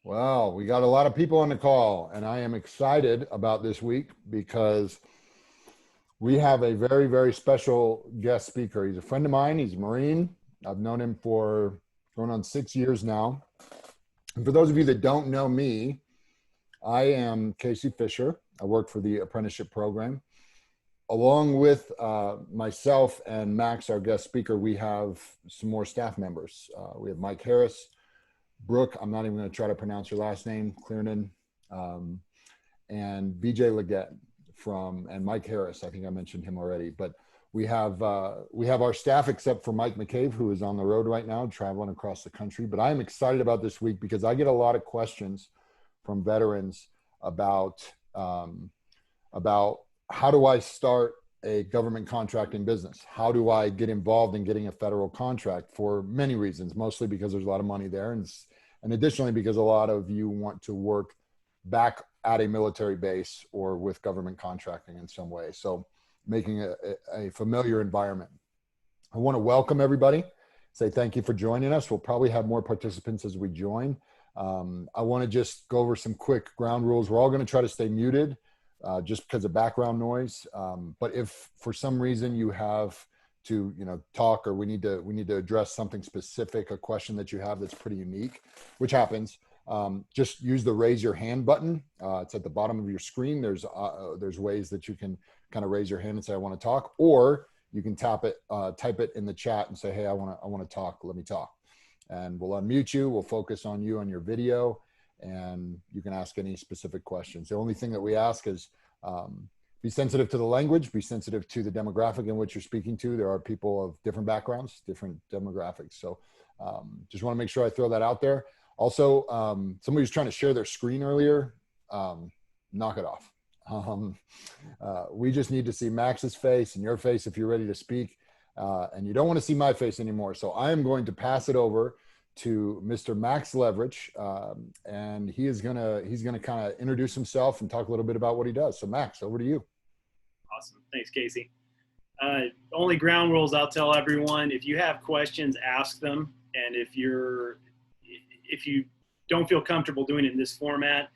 Well, we got a lot of people on the call, and I am excited about this week because we have a very, very special guest speaker. He's a friend of mine. He's a Marine. I've known him for going on 6 years now. And for those of you that don't know me, I am Casey Fisher. I work for the apprenticeship program. Along with myself and Max, our guest speaker, we have some more staff members. We have Mike Harris, Brooke, I'm not even going to try to pronounce her last name, Clearnan, and BJ Leggett and Mike Harris. I think I mentioned him already, but we have our staff except for Mike McCabe, who is on the road right now, traveling across the country. But I am excited about this week because I get a lot of questions from veterans about how do I start a government contracting business? How do I get involved in getting a federal contract? For many reasons, mostly because there's a lot of money there, and additionally because a lot of you want to work back at a military base or with government contracting in some way. So making a familiar environment. I want to welcome everybody, say thank you for joining us. We'll probably have more participants as we join. I want to just go over some quick ground rules. We're all going to try to stay muted. Just because of background noise. But if for some reason you have to, talk, or we need to address something specific, a question that you have that's pretty unique, which happens, just use the raise your hand button. It's at the bottom of your screen. There's ways that you can kind of raise your hand and say, I want to talk, or you can type it in the chat and say, hey, I want to talk. Let me talk. And we'll unmute you. We'll focus on you on your video, and you can ask any specific questions. The only thing that we ask is be sensitive to the language, be sensitive to the demographic in which you're speaking to. There are people of different backgrounds, different demographics. So just want to make sure I throw that out there. Also, somebody was trying to share their screen earlier. Knock it off. We just need to see Max's face and your face if you're ready to speak. And you don't want to see my face anymore. So I am going to pass it over to Mr. Max Leverich, and he's gonna kind of introduce himself and talk a little bit about what he does. So Max, over to you. Awesome, thanks, Casey. Only ground rules I'll tell everyone: if you have questions, ask them, and if you don't feel comfortable doing it in this format,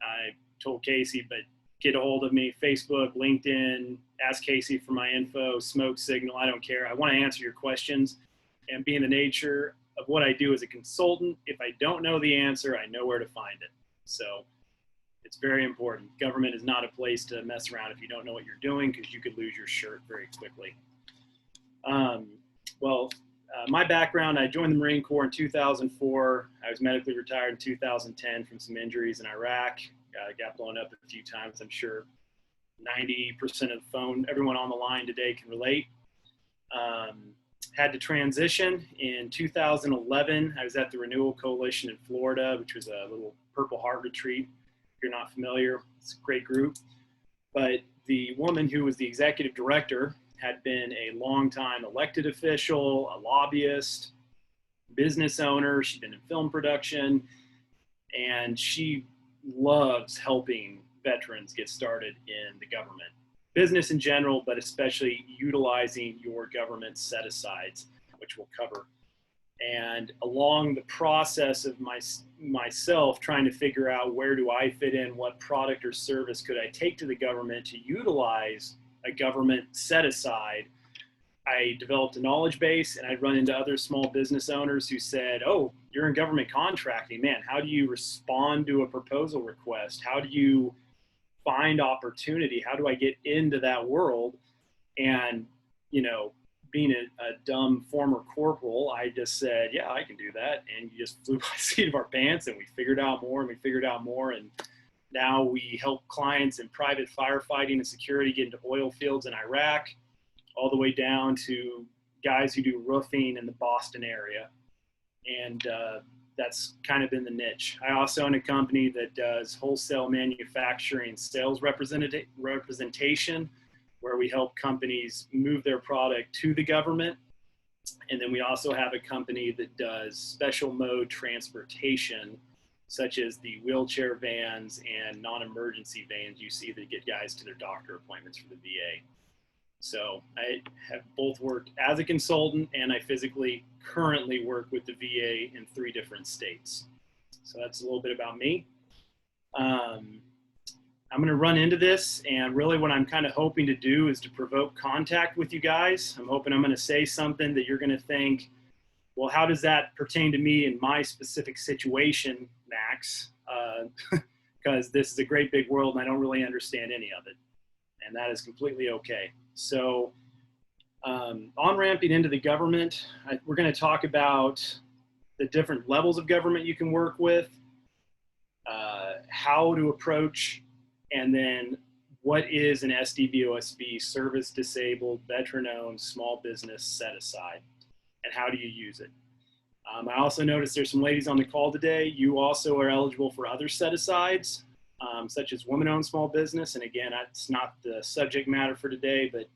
I told Casey, but get a hold of me, Facebook, LinkedIn, ask Casey for my info, smoke signal, I don't care. I want to answer your questions, and being the nature of what I do as a consultant, if I don't know the answer, I know where to find it. So it's very important. Government is not a place to mess around if you don't know what you're doing, because you could lose your shirt very quickly. My background, I joined the Marine Corps in 2004. I was medically retired in 2010 from some injuries in Iraq. Got blown up a few times. I'm sure 90% of everyone on the line today can relate. Had to transition in 2011. I was at the Renewal Coalition in Florida, which was a little Purple Heart retreat. If you're not familiar, it's a great group. But the woman who was the executive director had been a longtime elected official, a lobbyist, business owner. She'd been in film production, and she loves helping veterans get started in the government. Business in general, but especially utilizing your government set-asides, which we'll cover. And along the process of myself trying to figure out where do I fit in, what product or service could I take to the government to utilize a government set-aside, I developed a knowledge base, and I'd run into other small business owners who said, oh, you're in government contracting, man, how do you respond to a proposal request? How do you find opportunity? How do I get into that world? And, being a dumb former corporal, I just said, yeah, I can do that. And you just flew by the seat of our pants, and we figured out more and we figured out more. And now we help clients in private firefighting and security get into oil fields in Iraq, all the way down to guys who do roofing in the Boston area. And that's kind of been the niche. I also own a company that does wholesale manufacturing sales representation, where we help companies move their product to the government. And then we also have a company that does special mode transportation, such as the wheelchair vans and non-emergency vans you see that get guys to their doctor appointments for the VA. So I have both worked as a consultant, and I physically currently work with the VA in 3 different states. So So that's a little bit about me. I'm going to run into this, and really what I'm kind of hoping to do is to provoke contact with you guys. I'm hoping I'm going to say something that you're going to think, well, how does that pertain to me in my specific situation, Max? Because this is a great big world and I don't really understand any of it. And that is completely okay. So on-ramping into the government, we're going to talk about the different levels of government you can work with, how to approach, and then what is an SDVOSB, service disabled, veteran-owned, small business set aside, and how do you use it? I also noticed there's some ladies on the call today. You also are eligible for other set-asides, such as women-owned small business. And again, that's not the subject matter for today, but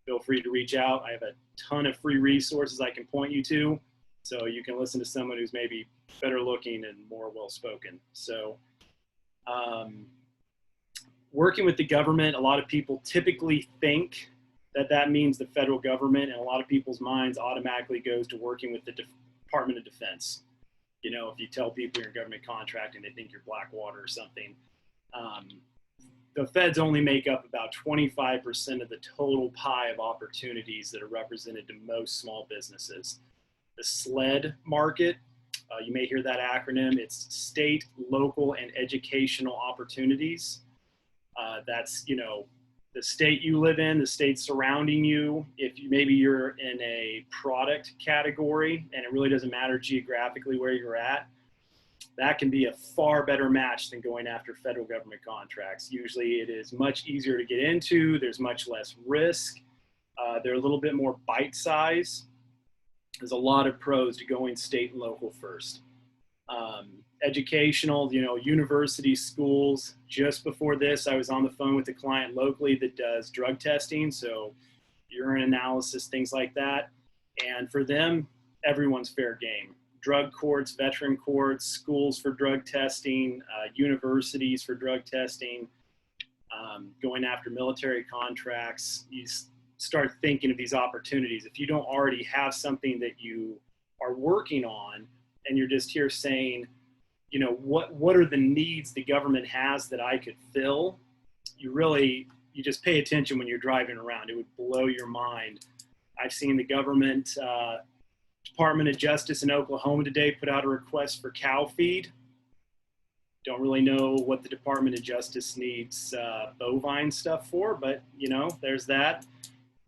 feel free to reach out. I have a ton of free resources I can point you to, so you can listen to someone who's maybe better looking and more well-spoken. So working with the government, a lot of people typically think that that means the federal government, and a lot of people's minds automatically goes to working with the Department of Defense. You know, if you tell people you're in government contracting, they think you're Blackwater or something. The feds only make up about 25% of the total pie of opportunities that are represented to most small businesses. The SLED market, you may hear that acronym, it's state, local, and educational opportunities. That's, you know, the state you live in, the state surrounding you. If maybe you're in a product category and it really doesn't matter geographically where you're at, that can be a far better match than going after federal government contracts. Usually it is much easier to get into. There's much less risk. They're a little bit more bite size. There's a lot of pros to going state and local first. Educational, you know, universities, schools. Just before this, I was on the phone with a client locally that does drug testing, so urine analysis, things like that. And for them, everyone's fair game. Drug courts, veteran courts, schools for drug testing, universities for drug testing, going after military contracts. You start thinking of these opportunities. If you don't already have something that you are working on and you're just here saying, you know, what are the needs the government has that I could fill? You just pay attention when you're driving around. It would blow your mind. I've seen the government, Department of Justice in Oklahoma today put out a request for cow feed. Don't really know what the Department of Justice needs bovine stuff for, but you know, there's that.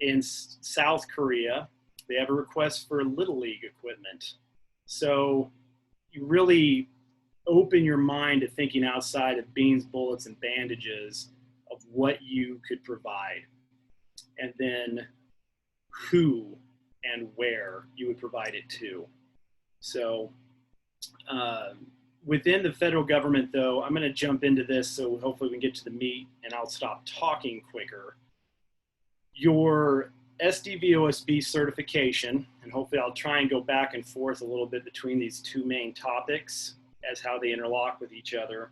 In South Korea, they have a request for Little League equipment. So you really open your mind to thinking outside of beans, bullets, and bandages of what you could provide. And then who and where you would provide it to. So within the federal government, though, I'm going to jump into this so hopefully we can get to the meat and I'll stop talking quicker. Your SDVOSB certification, and hopefully I'll try and go back and forth a little bit between these two main topics as how they interlock with each other.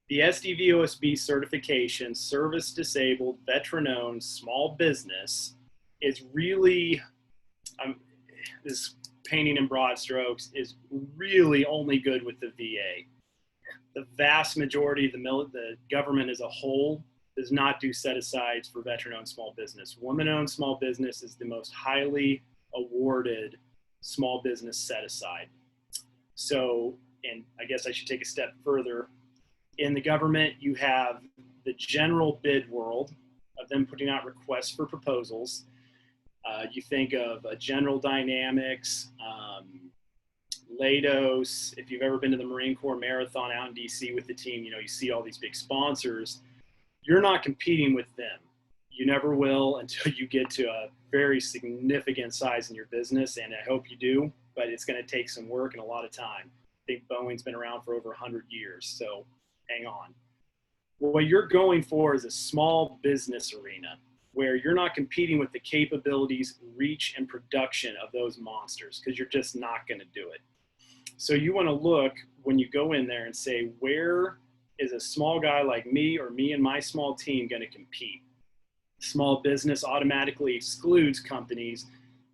The SDVOSB certification, service disabled, veteran-owned, small business, is really, this painting in broad strokes, is really only good with the VA. The vast majority of the government as a whole does not do set-asides for veteran-owned small business. Women-owned small business is the most highly awarded small business set-aside. So, and I guess I should take a step further. In the government, you have the general bid world of them putting out requests for proposals. You think of General Dynamics, Leidos. If you've ever been to the Marine Corps Marathon out in DC with the team, you know, you see all these big sponsors. You're not competing with them. You never will until you get to a very significant size in your business, and I hope you do, but it's going to take some work and a lot of time. I think Boeing's been around for over 100 years, so hang on. What you're going for is a small business arena where you're not competing with the capabilities, reach, and production of those monsters because you're just not going to do it. So you want to look when you go in there and say, where is a small guy like me or me and my small team going to compete? Small business automatically excludes companies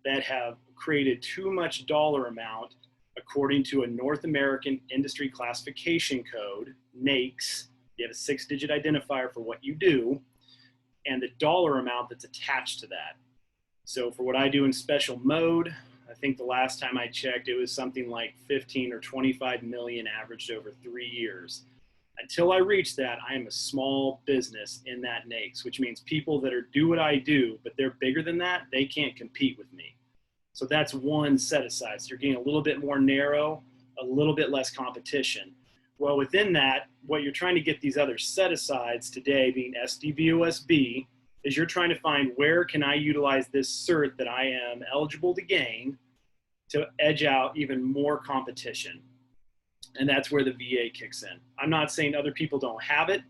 that have created too much dollar amount according to a North American Industry Classification Code, NAICS. You have a 6-digit identifier for what you do and the dollar amount that's attached to that. So for what I do in special mode, I think the last time I checked, it was something like 15 or 25 million averaged over 3 years. Until I reach that, I am a small business in that NAICS, which means people that do what I do, but they're bigger than that, they can't compete with me. So that's one set aside. So you're getting a little bit more narrow, a little bit less competition. Well, within that, what you're trying to get these other set asides today, being SDVOSB, is you're trying to find where can I utilize this cert that I am eligible to gain to edge out even more competition. And that's where the VA kicks in. I'm not saying other people don't have it.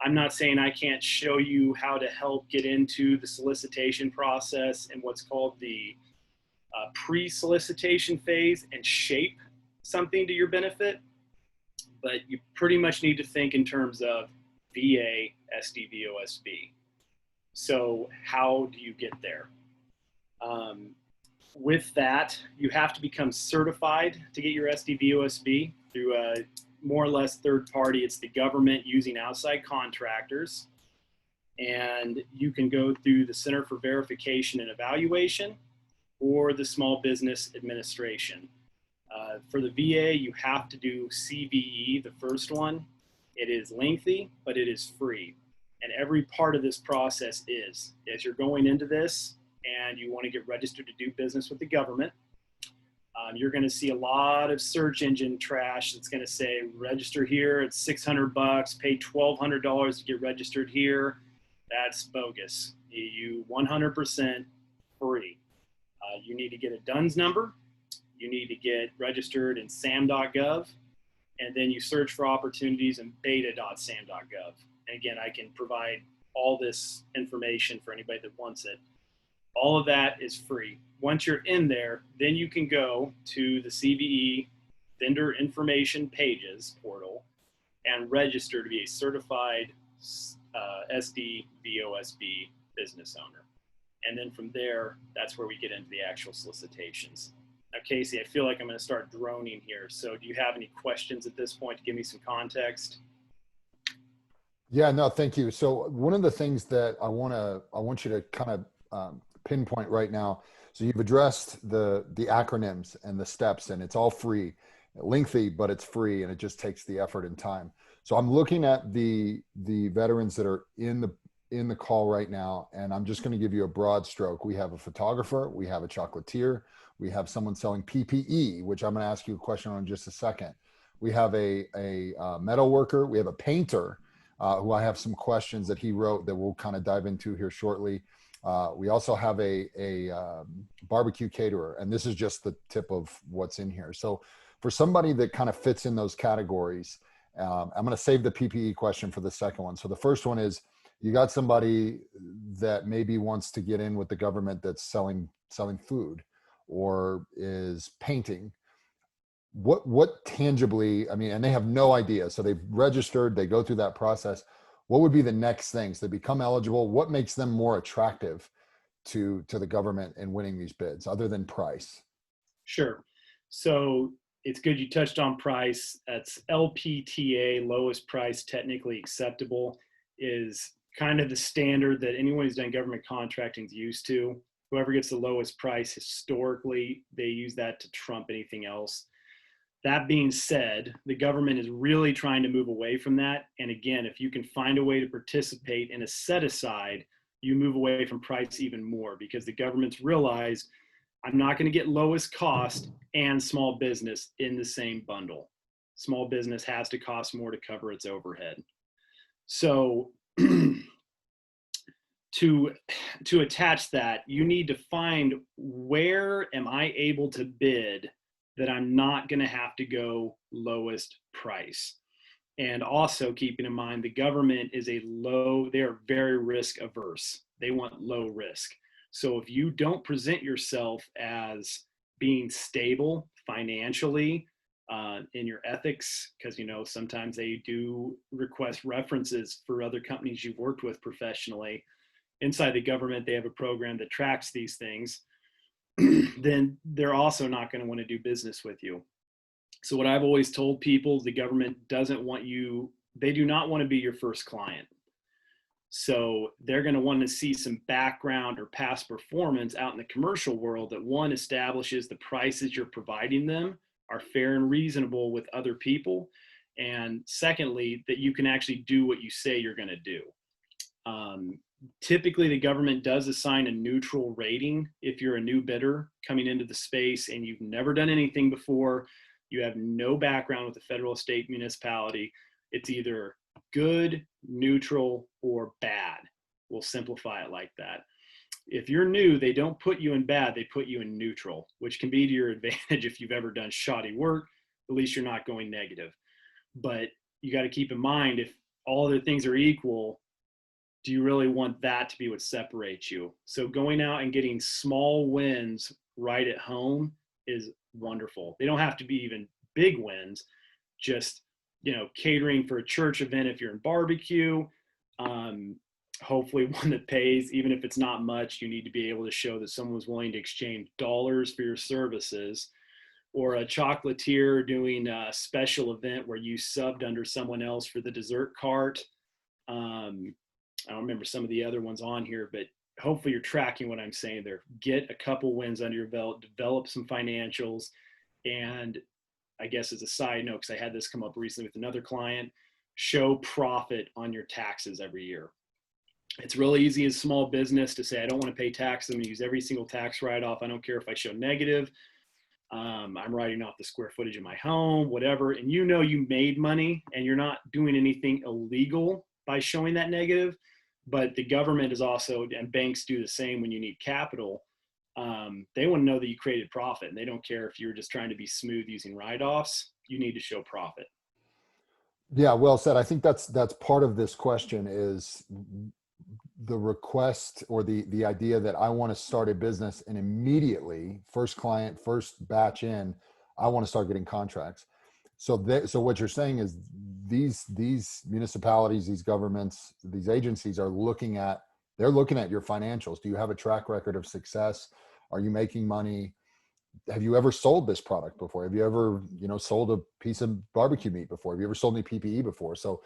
I'm not saying I can't show you how to help get into the solicitation process and what's called the pre-solicitation phase and shape something to your benefit. But you pretty much need to think in terms of VA, SDVOSB. So how do you get there? With that, you have to become certified to get your SDVOSB through a more or less third party. It's the government using outside contractors. And you can go through the Center for Verification and Evaluation or the Small Business Administration. For the VA, you have to do CVE, the first one. It is lengthy, but it is free. And every part of this process is, as you're going into this and you want to get registered to do business with the government, you're going to see a lot of search engine trash that's going to say, register here, it's $600, pay $1,200 to get registered here. That's bogus. You 100% free. You need to get a DUNS number. You need to get registered in sam.gov, and then you search for opportunities in beta.sam.gov. And again, I can provide all this information for anybody that wants it. All of that is free. Once you're in there, then you can go to the CVE Vendor Information Pages portal and register to be a certified SDVOSB business owner. And then from there, that's where we get into the actual solicitations. Now, Casey, I feel like I'm going to start droning here. So do you have any questions at this point to give me some context? Yeah, no, thank you. So one of the things that I want you to kind of pinpoint right now. So you've addressed the acronyms and the steps, and it's all free, lengthy, but it's free, and it just takes the effort and time. So I'm looking at the veterans that are in the call right now, and I'm just going to give you a broad stroke. We have a photographer, we have a chocolatier, we have someone selling PPE, which I'm going to ask you a question on in just a second. We have a metal worker, we have a painter, who I have some questions that he wrote that we'll kind of dive into here shortly. We also have a barbecue caterer, and this is just the tip of what's in here. So for somebody that kind of fits in those categories, I'm going to save the PPE question for the second one. So the first one is, you got somebody that maybe wants to get in with the government that's selling food or is painting. What tangibly, I mean, and they have no idea. So they've registered, they go through that process. What would be the next things? They become eligible. What makes them more attractive to the government in winning these bids other than price? Sure. So it's good you touched on price. That's LPTA, lowest price technically acceptable, is kind of the standard that anyone who's done government contracting is used to. Whoever gets the lowest price historically, they use that to trump anything else. That being said, the government is really trying to move away from that. And again, if you can find a way to participate in a set aside, you move away from price even more, because the government's realized, I'm not going to get lowest cost and small business in the same bundle. Small business has to cost more to cover its overhead. So to attach that, you need to find, where am I able to bid that I'm not going to have to go lowest price. And also keeping in mind, the government is they are very risk averse. They want low risk. So if you don't present yourself as being stable financially, in your ethics, because sometimes they do request references for other companies you've worked with professionally. Inside the government, they have a program that tracks these things. Then they're also not going to want to do business with you. So what I've always told people, the government doesn't want you, they do not want to be your first client. So they're going to want to see some background or past performance out in the commercial world that, one, establishes the prices you're providing them are fair and reasonable with other people. And secondly, that you can actually do what you say you're going to do. Typically, the government does assign a neutral rating if you're a new bidder coming into the space and you've never done anything before, you have no background with the federal, state, municipality. It's either good, neutral, or bad. We'll simplify it like that. If you're new, they don't put you in bad, they put you in neutral, which can be to your advantage if you've ever done shoddy work. At least you're not going negative. But you got to keep in mind, if all other things are equal, do you really want that to be what separates you? So going out and getting small wins right at home is wonderful. They don't have to be even big wins, just, catering for a church event if you're in barbecue, hopefully one that pays. Even if it's not much, you need to be able to show that someone was willing to exchange dollars for your services. Or a chocolatier doing a special event where you subbed under someone else for the dessert cart. I don't remember some of the other ones on here, but hopefully you're tracking what I'm saying there. Get a couple wins under your belt, develop some financials. And I guess as a side note, because I had this come up recently with another client, show profit on your taxes every year. It's really easy as small business to say, I don't want to pay taxes. I'm going to use every single tax write-off. I don't care if I show negative. I'm writing off the square footage of my home, whatever. And you made money and you're not doing anything illegal by showing that negative. But the government is also, and banks do the same when you need capital. They want to know that you created profit, and they don't care if you're just trying to be smooth using write-offs. You need to show profit. Yeah, well said. I think that's part of this question is the request or the idea that I want to start a business and immediately, first client, first batch in, I want to start getting contracts. So what you're saying is these municipalities, these governments, these agencies are looking at your financials. Do you have a track record of success? Are you making money? Have you ever sold this product before? Have you ever, sold a piece of barbecue meat before? Have you ever sold any PPE before? So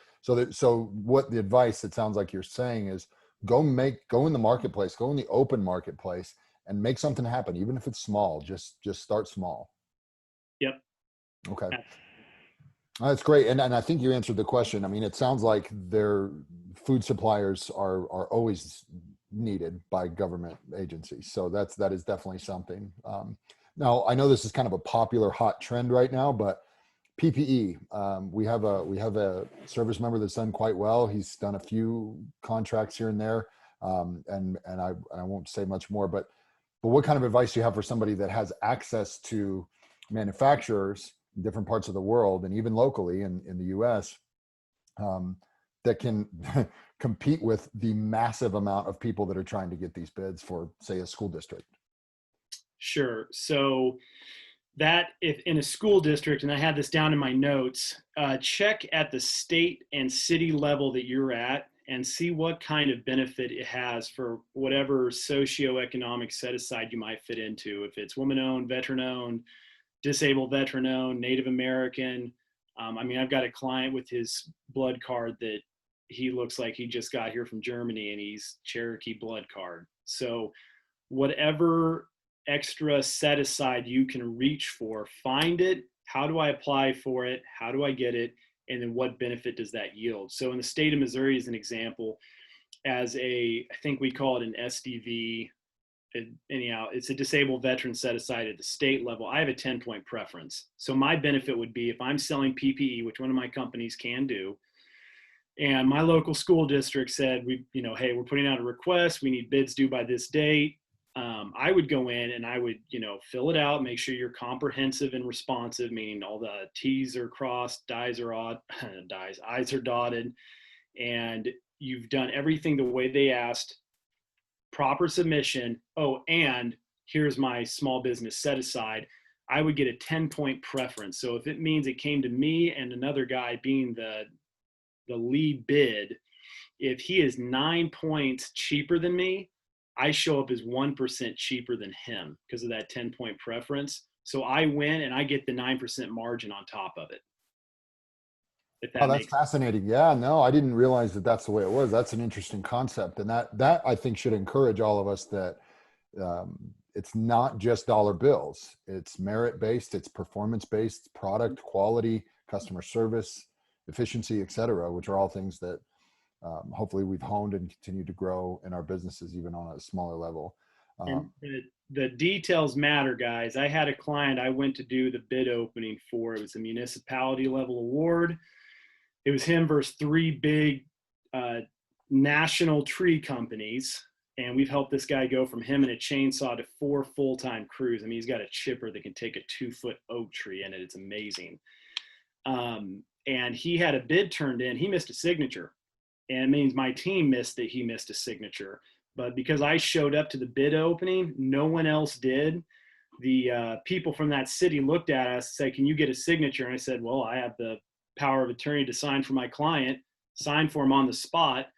what the advice, it sounds like you're saying, is go in the marketplace, go in the open marketplace and make something happen. Even if it's small, just start small. Yep. Okay. That's great. And I think you answered the question. I mean, it sounds like their food suppliers are always needed by government agencies. So that is definitely something. Now, I know this is kind of a popular hot trend right now, but PPE, we have a service member that's done quite well. He's done a few contracts here and there. And I won't say much more, but what kind of advice do you have for somebody that has access to manufacturers in different parts of the world and even locally in the US, that can compete with the massive amount of people that are trying to get these bids for, say, a school district? Sure. So that if in a school district, and I had this down in my notes, check at the state and city level that you're at and see what kind of benefit it has for whatever socioeconomic set aside you might fit into. If it's woman-owned, veteran-owned, disabled veteran-owned, Native American. I've got a client with his blood card that he looks like he just got here from Germany, and he's Cherokee blood card. So whatever extra set aside you can reach for, find it. How do I apply for it? How do I get it? And then what benefit does that yield? So in the state of Missouri, as an example, I think we call it an SDV. Anyhow, it's a disabled veteran set aside at the state level. I have a 10-point preference. So my benefit would be if I'm selling PPE, which one of my companies can do, and my local school district said, hey, we're putting out a request. We need bids due by this date. I would go in and I would, fill it out, make sure you're comprehensive and responsive, meaning all the T's are crossed, I's are dotted, and you've done everything the way they asked, proper submission. Oh, and here's my small business set aside. I would get a 10-point preference. So if it means it came to me and another guy being the lead bid, if he is 9 points cheaper than me, I show up as 1% cheaper than him because of that 10-point preference. So I win and I get the 9% margin on top of it. If Oh, that that's makes fascinating. Yeah, no, I didn't realize that that's the way it was. That's an interesting concept, and that I think should encourage all of us that it's not just dollar bills. It's merit based. It's performance based. Product quality, customer service, efficiency, et cetera, which are all things that hopefully we've honed and continue to grow in our businesses, even on a smaller level. and Um, the details matter, guys. I had a client I went to do the bid opening for. It was a municipality level award. It was him versus three big uh, national tree companies. And we've helped this guy go from him and a chainsaw to 4 full-time crews. I mean, he's got a chipper that can take a 2-foot oak tree in it. It's amazing. And he had a bid turned in. He missed a signature. And it means my team missed that he missed a signature. But because I showed up to the bid opening, no one else did. The people from that city looked at us and said, "Can you get a signature?" And I said, "Well, I have the power of attorney to sign for my client," signed for him on the spot.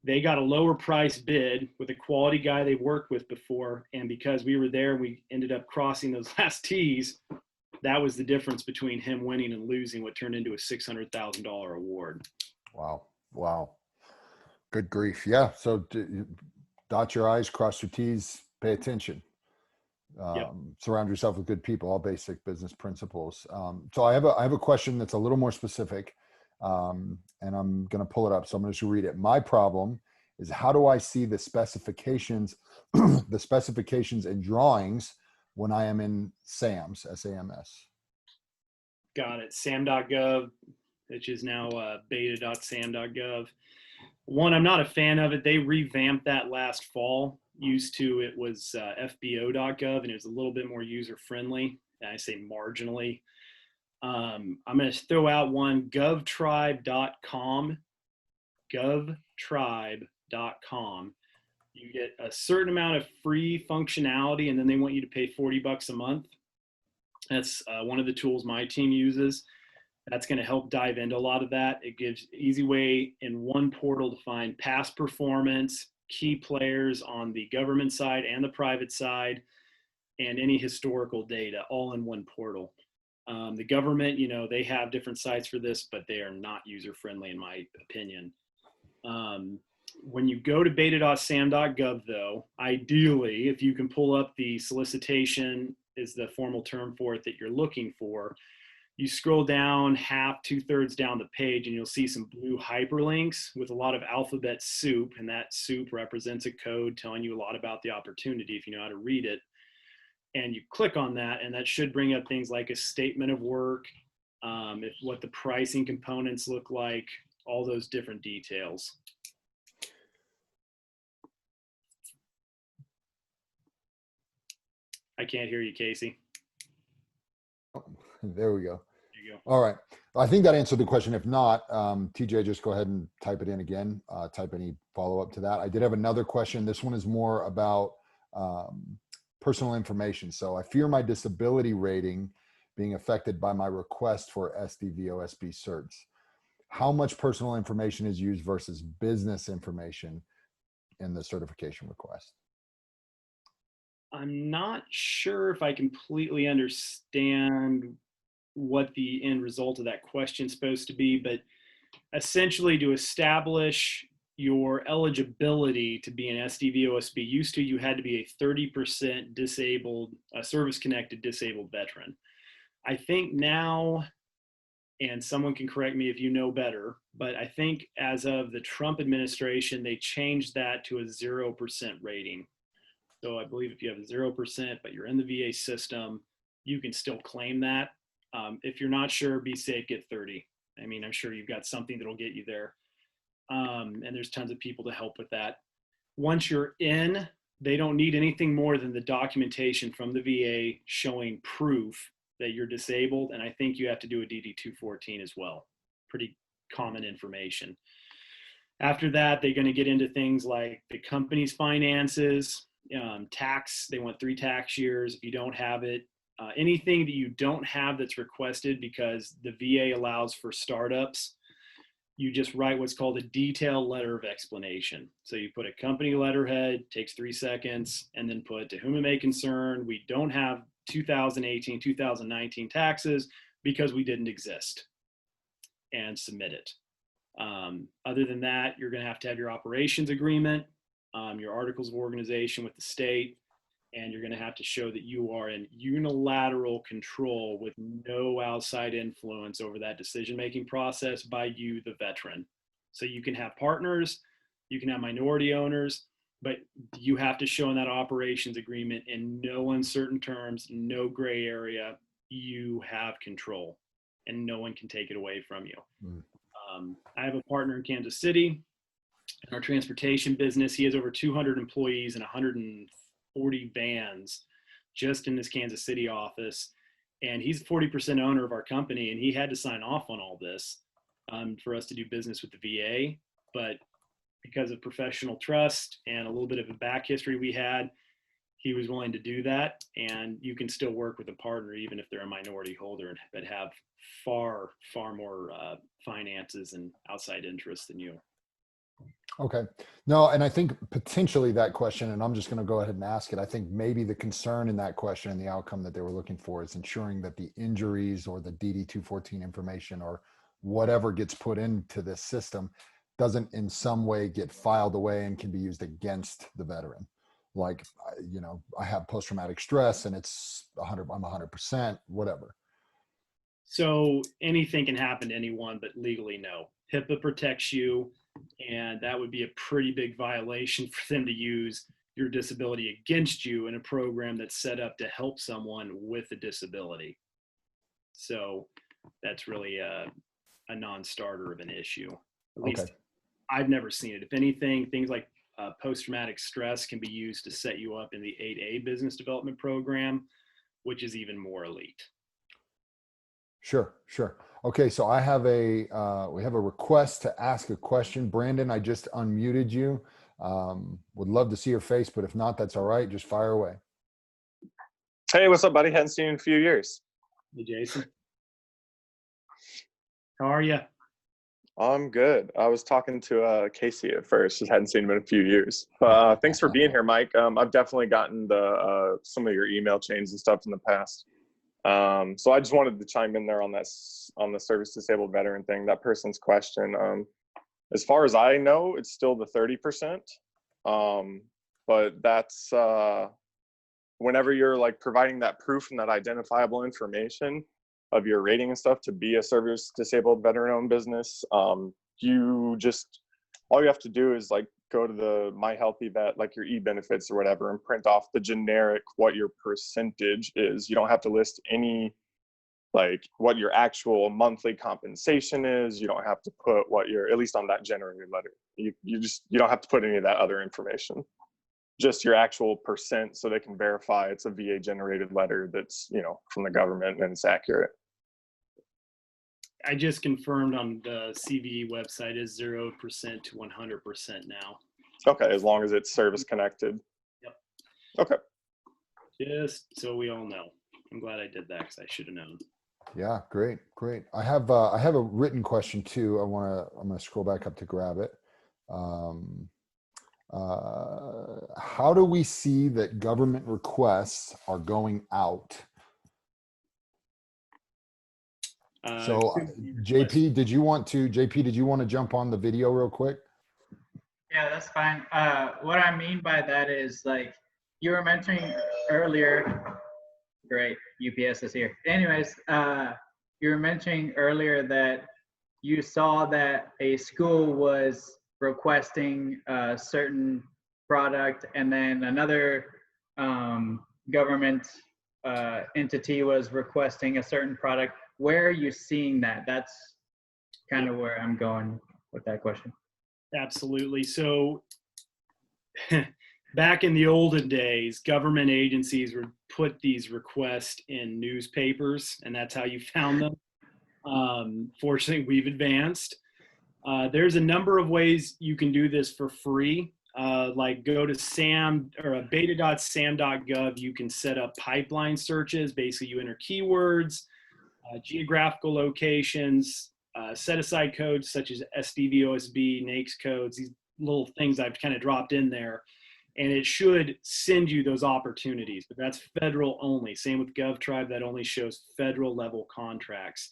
They got a lower price bid with a quality guy they've worked with before. And because we were there, we ended up crossing those last T's. That was the difference between him winning and losing, what turned into a $600,000 award. wow, wow, good grief. Yeah. So dot your I's, cross your T's, pay attention. Yep. Surround yourself with good people, all basic business principles. So I have a question that's a little more specific, and I'm going to pull it up. So I'm going to read it. My problem is, how do I see the specifications, the specifications and drawings when I am in SAMS, SAMS? Got it. SAM.gov, which is now beta.sam.gov. One, I'm not a fan of it. They revamped that last fall. Used to, it was fbo.gov, and it was a little bit more user friendly. I say marginally. I'm going to throw out one, govtribe.com. Govtribe.com. You get a certain amount of free functionality, and then they want you to pay $40 a month. That's one of the tools my team uses. That's going to help dive into a lot of that. It gives easy way in one portal to find past performance, key players on the government side and the private side, and any historical data all in one portal. The government, they have different sites for this, but they are not user friendly in my opinion. When you go to beta.sam.gov, though, ideally, if you can pull up the solicitation, is the formal term for it, that you're looking for, you scroll down half, 2/3 down the page, and you'll see some blue hyperlinks with a lot of alphabet soup, and that soup represents a code telling you a lot about the opportunity if you know how to read it. And you click on that, and that should bring up things like a statement of work, what the pricing components look like, all those different details. I can't hear you, Casey. There we go. There you go. All right. I think that answered the question. If not, TJ, just go ahead and type it in again. Type any follow-up to that. I did have another question. This one is more about personal information. So I fear my disability rating being affected by my request for SDVOSB certs. How much personal information is used versus business information in the certification request? I'm not sure if I completely understand what the end result of that question is supposed to be, but essentially to establish your eligibility to be an SDVOSB, used to, you had to be a 30% disabled, service-connected disabled veteran. I think now, and someone can correct me if you know better, but I think as of the Trump administration, they changed that to a 0% rating. So I believe if you have a 0%, but you're in the VA system, you can still claim that. If you're not sure, be safe, get 30. I mean, I'm sure you've got something that'll get you there. And there's tons of people to help with that. Once you're in, they don't need anything more than the documentation from the VA showing proof that you're disabled. And I think you have to do a DD-214 as well. Pretty common information. After that, they're going to get into things like the company's finances, tax. They want 3 tax years. If you don't have it, anything that you don't have that's requested, because the VA allows for startups, you just write what's called a detailed letter of explanation. So you put a company letterhead, takes 3 seconds, and then put, to whom it may concern, we don't have 2018, 2019 taxes because we didn't exist, and submit it. Other than that, you're going to have your operations agreement, your articles of organization with the state, and you're going to have to show that you are in unilateral control with no outside influence over that decision-making process by you, the veteran. So you can have partners, you can have minority owners, but you have to show in that operations agreement, in no uncertain terms, no gray area, you have control and no one can take it away from you. Mm. I have a partner in Kansas City in our transportation business. He has over 200 employees and 140 vans just in this Kansas City office. And he's 40% owner of our company, and he had to sign off on all this for us to do business with the VA. But because of professional trust and a little bit of a back history we had, he was willing to do that. And you can still work with a partner, even if they're a minority holder, but have far more finances and outside interests than you. Okay. No, and I think potentially that question, and I'm just going to go ahead and ask it. I think maybe the concern in that question and the outcome that they were looking for is ensuring that the injuries or the DD-214 information or whatever gets put into this system doesn't in some way get filed away and can be used against the veteran. Like, you know, I have post-traumatic stress and it's 100, I'm 100%, whatever. So anything can happen to anyone, but legally, no. HIPAA protects you, and that would be a pretty big violation for them to use your disability against you in a program that's set up to help someone with a disability. So that's really a non-starter of an issue. At least I've never seen it. If anything, things like post-traumatic stress can be used to set you up in the 8A business development program, which is even more elite. Sure. Okay, so I have we have a request to ask a question. Brandon, I just unmuted you. Would love to see your face, but if not, that's all right. Just fire away. Hey, what's up, buddy? Hadn't seen you in a few years. Hey, Jason. How are you? I'm good. I was talking to Casey at first. Just hadn't seen him in a few years. Thanks for being here, Mike. I've definitely gotten some of your email chains and stuff in the past. So I just wanted to chime in there on the service disabled veteran thing, that person's question. As far as I know, it's still the 30%. But that's whenever you're like providing that proof and that identifiable information of your rating and stuff to be a service disabled veteran owned business, all you have to do is like go to the My Healthy Vet, like your e-benefits or whatever, and print off the generic what your percentage is. You don't have to list any like what your actual monthly compensation is. You don't have to put what your, at least on that generated letter, you don't have to put any of that other information, just your actual percent, so they can verify it's a VA generated letter that's, you know, from the government and it's accurate. I just confirmed on the CVE website is 0% to 100% now. Okay, as long as it's service connected. Yep. Okay. Just so we all know. I'm glad I did that because I should have known. Yeah, great. I have a written question too. I'm gonna scroll back up to grab it. How do we see that government requests are going out? So JP, did you want to jump on the video real quick? Yeah, that's fine. What I mean by that is, like, you were mentioning earlier, great, UPS is here. Anyways, you were mentioning earlier that you saw that a school was requesting a certain product and then another government entity was requesting a certain product. Where are you seeing that? That's kind of where I'm going with that question. Absolutely. So back in the olden days, government agencies would put these requests in newspapers, and that's how you found them. Fortunately, we've advanced. There's a number of ways you can do this for free. Like go to beta.sam.gov. You can set up pipeline searches. Basically, you enter keywords, geographical locations, set aside codes such as SDVOSB, NAICS codes, these little things I've kind of dropped in there. and it should send you those opportunities, but that's federal only. Same with GovTribe, that only shows federal level contracts.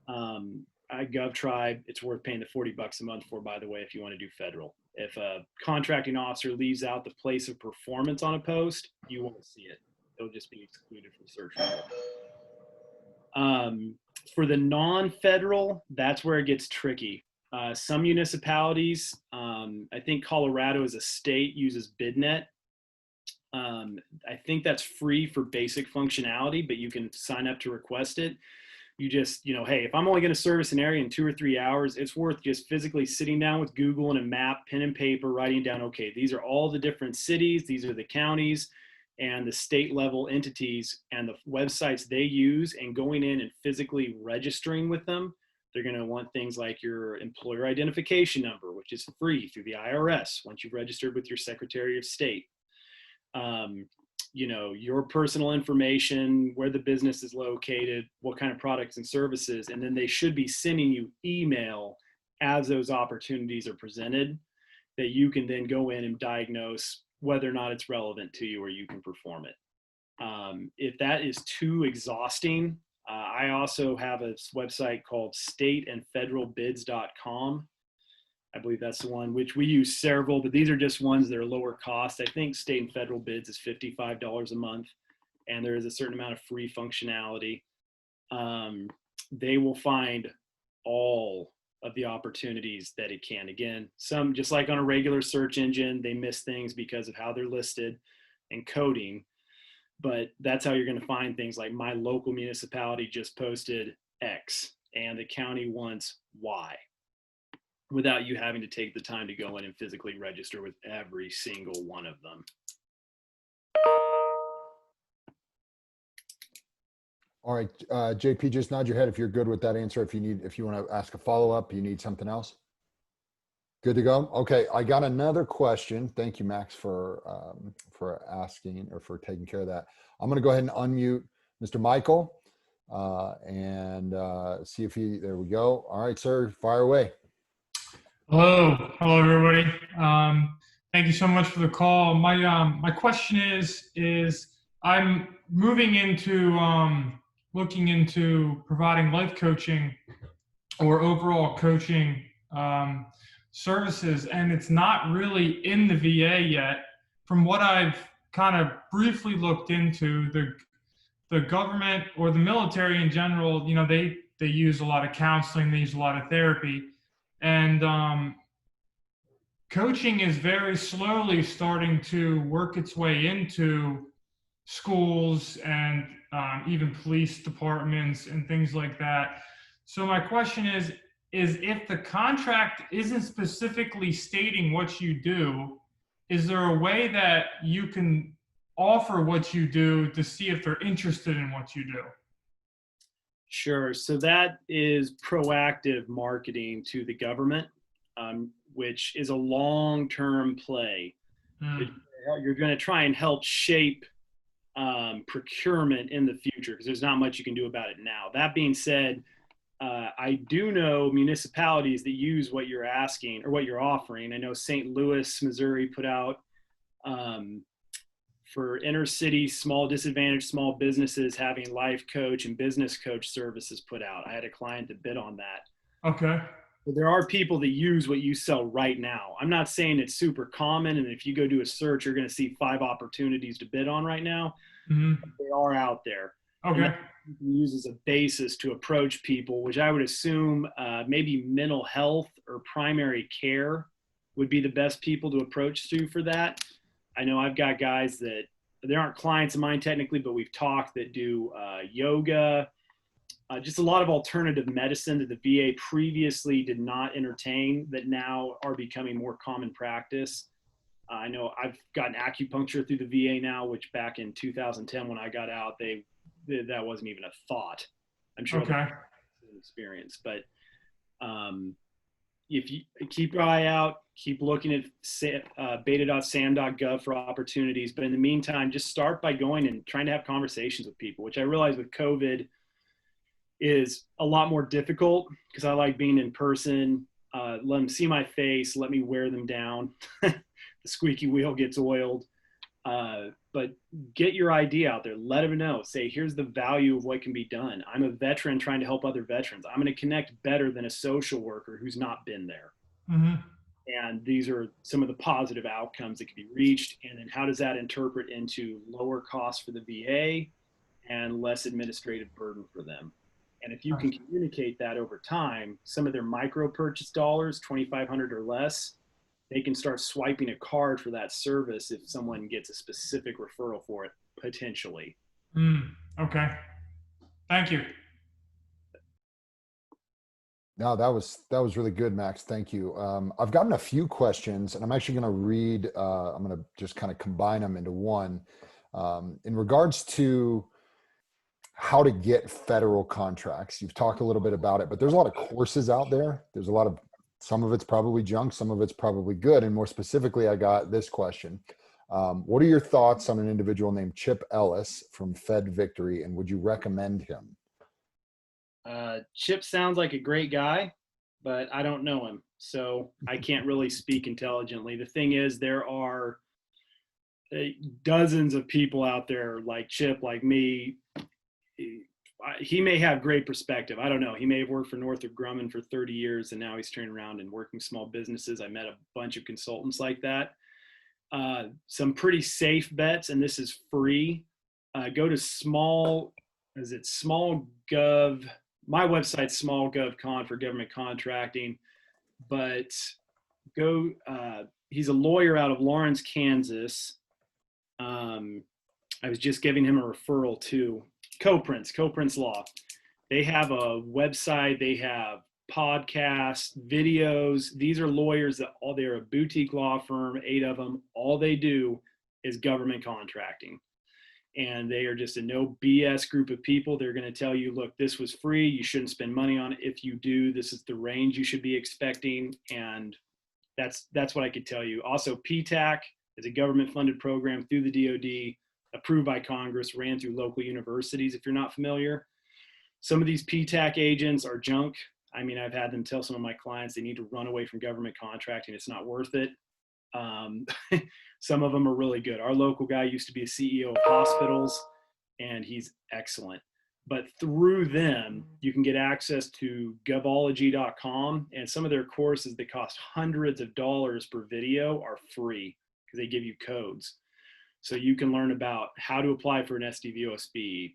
GovTribe, it's worth paying the $40 a month for, by the way, if you want to do federal. If a contracting officer leaves out the place of performance on a post, you won't see it. It'll just be excluded from search results. For the non-federal, that's where it gets tricky. Some municipalities, I think Colorado as a state uses BidNet. I think that's free for basic functionality, but you can sign up to request it. You just, hey, if I'm only going to service an area in 2 or 3 hours, it's worth just physically sitting down with Google and a map, pen and paper, writing down, okay, these are all the different cities, these are the counties and the state level entities and the websites they use, and going in and physically registering with them. They're going to want things like your employer identification number, which is free through the IRS once you've registered with your Secretary of State. Your personal information, where the business is located, what kind of products and services, and then they should be sending you email as those opportunities are presented that you can then go in and diagnose whether or not it's relevant to you or you can perform it. If that is too exhausting, I also have a website called stateandfederalbids.com. I believe that's the one, which we use several, but these are just ones that are lower cost. I think state and federal bids is $55 a month, and there is a certain amount of free functionality. They will find all of the opportunities that it can. Again, some, just like on a regular search engine, they miss things because of how they're listed and coding. But that's how you're going to find things like my local municipality just posted X and the county wants Y, without you having to take the time to go in and physically register with every single one of them. All right, JP, just nod your head if you're good with that answer. If you want to ask a follow-up, you need something else. Good to go. Okay, I got another question. Thank you, Max, for asking or for taking care of that. I'm going to go ahead and unmute Mr. Michael and see if there we go. All right, sir, fire away. Hello, everybody. Thank you so much for the call. My question is I'm moving into looking into providing life coaching or overall coaching services, and it's not really in the VA yet. From what I've kind of briefly looked into, the government or the military in general, they use a lot of counseling, they use a lot of therapy, and coaching is very slowly starting to work its way into schools and even police departments and things like that. So my question is if the contract isn't specifically stating what you do, is there a way that you can offer what you do to see if they're interested in what you do? Sure. So that is proactive marketing to the government, which is a long-term play. You're going to try and help shape procurement in the future, because there's not much you can do about it now. That being said, I do know municipalities that use what you're asking or what you're offering. I know St. Louis, Missouri put out for inner city disadvantaged small businesses having life coach and business coach services put out. I had a client that bid on that. Okay. But there are people that use what you sell right now. I'm not saying it's super common, and if you go do a search, you're going to see 5 opportunities to bid on right now. Mm-hmm. They are out there. Okay. You can use as a basis to approach people, which I would assume maybe mental health or primary care would be the best people to approach through for that. I know I've got guys that they aren't clients of mine technically, but we've talked that do yoga, just a lot of alternative medicine that the VA previously did not entertain that now are becoming more common practice. I know I've gotten acupuncture through the VA now, which back in 2010 when I got out, that wasn't even a thought. I'm sure that's an experience, but if you keep your eye out, keep looking at beta.sam.gov for opportunities. But in the meantime, just start by going and trying to have conversations with people, which I realize with COVID is a lot more difficult because I like being in person. Let them see my face, let me wear them down. The squeaky wheel gets oiled. But get your idea out there. Let them know. Say, here's the value of what can be done. I'm a veteran trying to help other veterans. I'm going to connect better than a social worker who's not been there. Mm-hmm. And these are some of the positive outcomes that can be reached. And then how does that interpret into lower costs for the VA and less administrative burden for them? And if you can communicate that over time, some of their micro purchase dollars, 2,500 or less, they can start swiping a card for that service if someone gets a specific referral for it, potentially. Okay. Thank you. No, that was really good, Max. Thank you. I've gotten a few questions, and I'm actually going to read. I'm going to just kind of combine them into one. In regards to how to get federal contracts, you've talked a little bit about it, but there's a lot of courses out there. There's a lot of, some of it's probably junk, some of it's probably good. And more specifically, I got this question. What are your thoughts on an individual named Chip Ellis from Fed Victory, and would you recommend him? Chip sounds like a great guy, but I don't know him, so I can't really speak intelligently. The thing is, there are dozens of people out there like Chip, like me. He may have great perspective. I don't know. He may have worked for Northrop Grumman for 30 years, and now he's turning around and working small businesses. I met a bunch of consultants like that. Some pretty safe bets, and this is free. Go to Small Gov. My website's SmallGovCon for government contracting, but go. He's a lawyer out of Lawrence, Kansas. I was just giving him a referral to Co-Prince Law. They have a website. They have podcasts, videos. These are lawyers that they're a boutique law firm, 8 of them. All they do is government contracting. And they are just a no BS group of people. They're going to tell you, look, this was free. You shouldn't spend money on it. If you do, this is the range you should be expecting. And that's what I could tell you. Also, PTAC is a government funded program through the DoD, approved by Congress, ran through local universities, if you're not familiar. Some of these PTAC agents are junk. I mean, I've had them tell some of my clients they need to run away from government contracting. It's not worth it. Some of them are really good. Our local guy used to be a CEO of hospitals, and he's excellent. But through them, you can get access to govology.com, and some of their courses that cost hundreds of dollars per video are free because they give you codes. So you can learn about how to apply for an SDVOSB,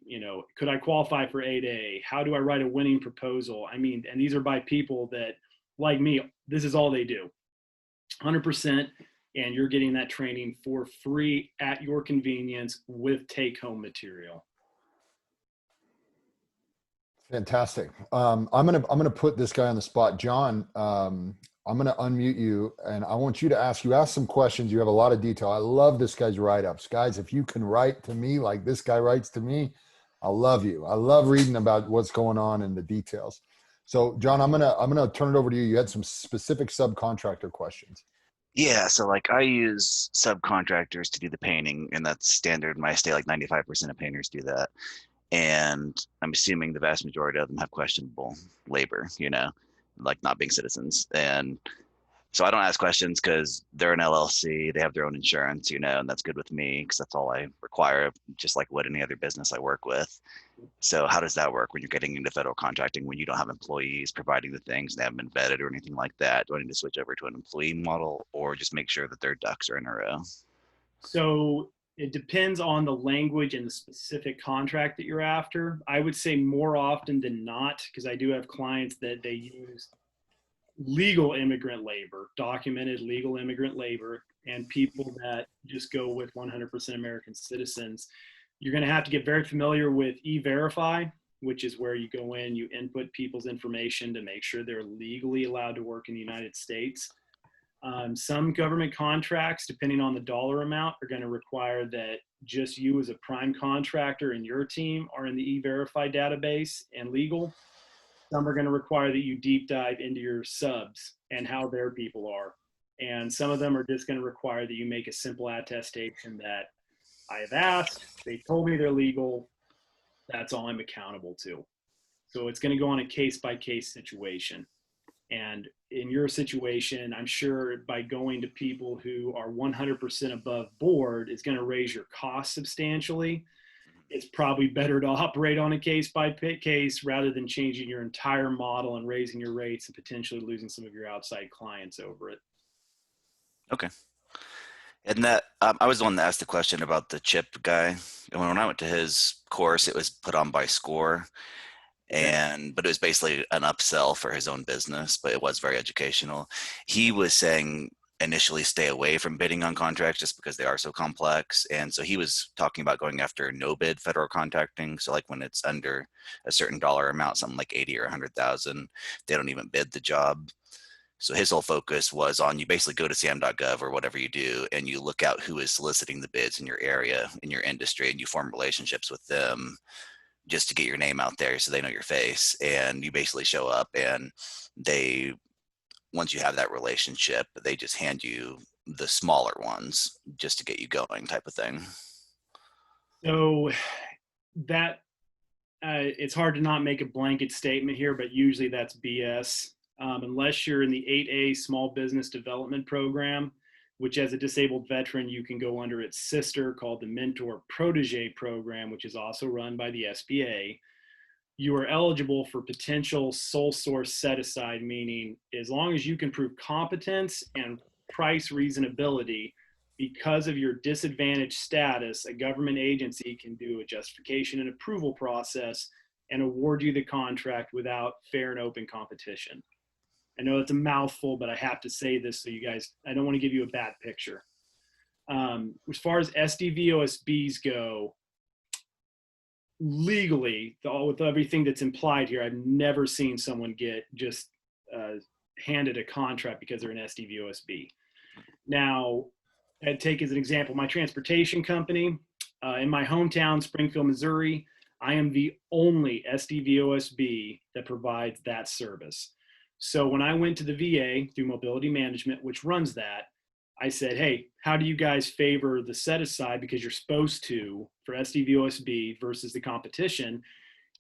could I qualify for 8A? How do I write a winning proposal? I mean, and these are by people that, like me, this is all they do, 100%. And you're getting that training for free at your convenience with take-home material. Fantastic. I'm gonna put this guy on the spot, John. I'm gonna unmute you, and I want you to ask some questions. You have a lot of detail. I love this guy's write-ups, guys. If you can write to me like this guy writes to me, I love you. I love reading about what's going on and the details. So, John, I'm gonna turn it over to you. You had some specific subcontractor questions. Yeah, so like I use subcontractors to do the painting, and that's standard in my state. Like 95% of painters do that, and I'm assuming the vast majority of them have questionable labor, like not being citizens. And so I don't ask questions because they're an LLC, they have their own insurance, and that's good with me because that's all I require, just like what any other business I work with. So how does that work when you're getting into federal contracting, when you don't have employees providing the things, they haven't been vetted or anything like that? Do I need to switch over to an employee model or just make sure that their ducks are in a row? So it depends on the language and the specific contract that you're after. I would say more often than not, because I do have clients that they use legal immigrant labor, documented legal immigrant labor, and people that just go with 100% American citizens. You're going to have to get very familiar with E-Verify, which is where you go in, you input people's information to make sure they're legally allowed to work in the United States. Some government contracts, depending on the dollar amount, are going to require that just you as a prime contractor and your team are in the E-Verify database and legal. Some are going to require that you deep dive into your subs and how their people are. And some of them are just going to require that you make a simple attestation that I have asked, they told me they're legal, that's all I'm accountable to. So it's going to go on a case-by-case situation. And in your situation, I'm sure by going to people who are 100% above board is going to raise your costs substantially. It's probably better to operate on a case by case rather than changing your entire model and raising your rates and potentially losing some of your outside clients over it. Okay. And that I was the one that asked the question about the chip guy. And when I went to his course, it was put on by SCORE, but it was basically an upsell for his own business, but it was very educational. He was saying initially stay away from bidding on contracts just because they are so complex. And so he was talking about going after no bid federal contracting. So like when it's under a certain dollar amount, something like 80 or 100,000, they don't even bid the job. So his whole focus was on, you basically go to sam.gov or whatever you do, and you look out who is soliciting the bids in your area, in your industry, and you form relationships with them just to get your name out there so they know your face. And you basically show up, and they, once you have that relationship, they just hand you the smaller ones just to get you going, type of thing. So that it's hard to not make a blanket statement here, but usually that's BS. Unless you're in the 8A Small Business Development Program, which as a disabled veteran, you can go under its sister called the Mentor Protege Program, which is also run by the SBA. You are eligible for potential sole source set aside, meaning as long as you can prove competence and price reasonability, because of your disadvantaged status, a government agency can do a justification and approval process and award you the contract without fair and open competition. I know it's a mouthful, but I have to say this so you guys, I don't want to give you a bad picture. As far as SDVOSBs go, legally, with everything that's implied here, I've never seen someone get just handed a contract because they're an SDVOSB. Now, I'd take as an example my transportation company in my hometown, Springfield, Missouri. I am the only SDVOSB that provides that service. So when I went to the VA through Mobility Management, which runs that, I said, hey, how do you guys favor the set aside, because you're supposed to, for SDVOSB versus the competition?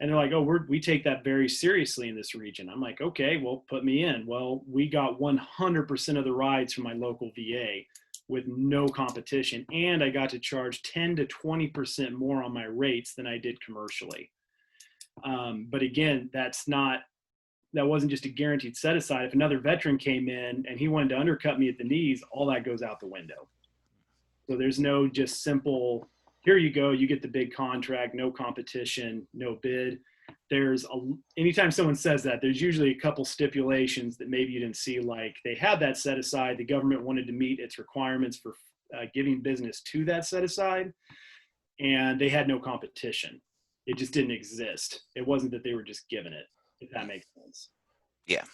And they're like, oh, we take that very seriously in this region. I'm like, okay, well, put me in. Well, we got 100% of the rides from my local VA with no competition. And I got to charge 10 to 20% more on my rates than I did commercially. But again, that wasn't just a guaranteed set aside. If another veteran came in and he wanted to undercut me at the knees, all that goes out the window. So there's no just simple, here you go, you get the big contract, no competition, no bid. Anytime someone says that, there's usually a couple stipulations that maybe you didn't see, like they had that set aside, the government wanted to meet its requirements for giving business to that set aside, and they had no competition. It just didn't exist. It wasn't that they were just given it, if that makes sense. Yeah.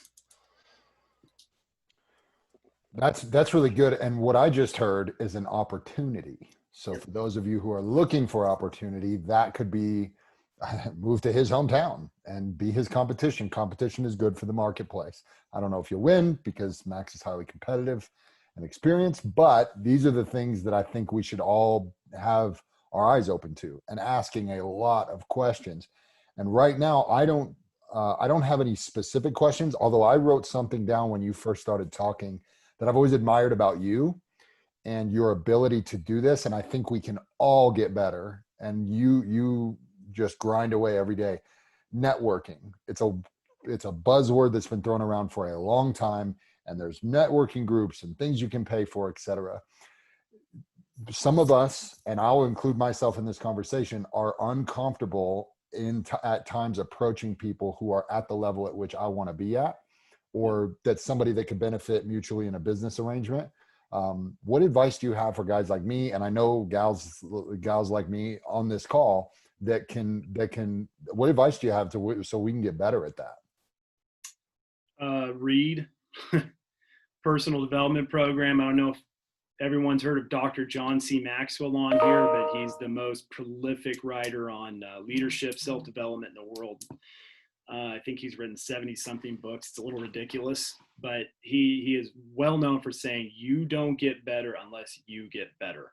That's really good. And what I just heard is an opportunity. So for those of you who are looking for opportunity, that could be move to his hometown and be his competition. Competition is good for the marketplace. I don't know if you'll win because Max is highly competitive and experienced, but these are the things that I think we should all have our eyes open to and asking a lot of questions. And right now, I don't have any specific questions, although I wrote something down when you first started talking that I've always admired about you and your ability to do this. And I think we can all get better. And you just grind away every day. Networking. It's a buzzword that's been thrown around for a long time. And there's networking groups and things you can pay for, etc. Some of us, and I'll include myself in this conversation, are uncomfortable at times approaching people who are at the level at which I want to be at, or that's somebody that could benefit mutually in a business arrangement. What advice do you have for guys like me? And I know gals like me on this call that can, what advice do you have so we can get better at that? Read personal development program. I don't know if everyone's heard of Dr. John C. Maxwell on here, but he's the most prolific writer on leadership, self-development in the world. I think he's written 70-something books. It's a little ridiculous, but he is well known for saying, you don't get better unless you get better.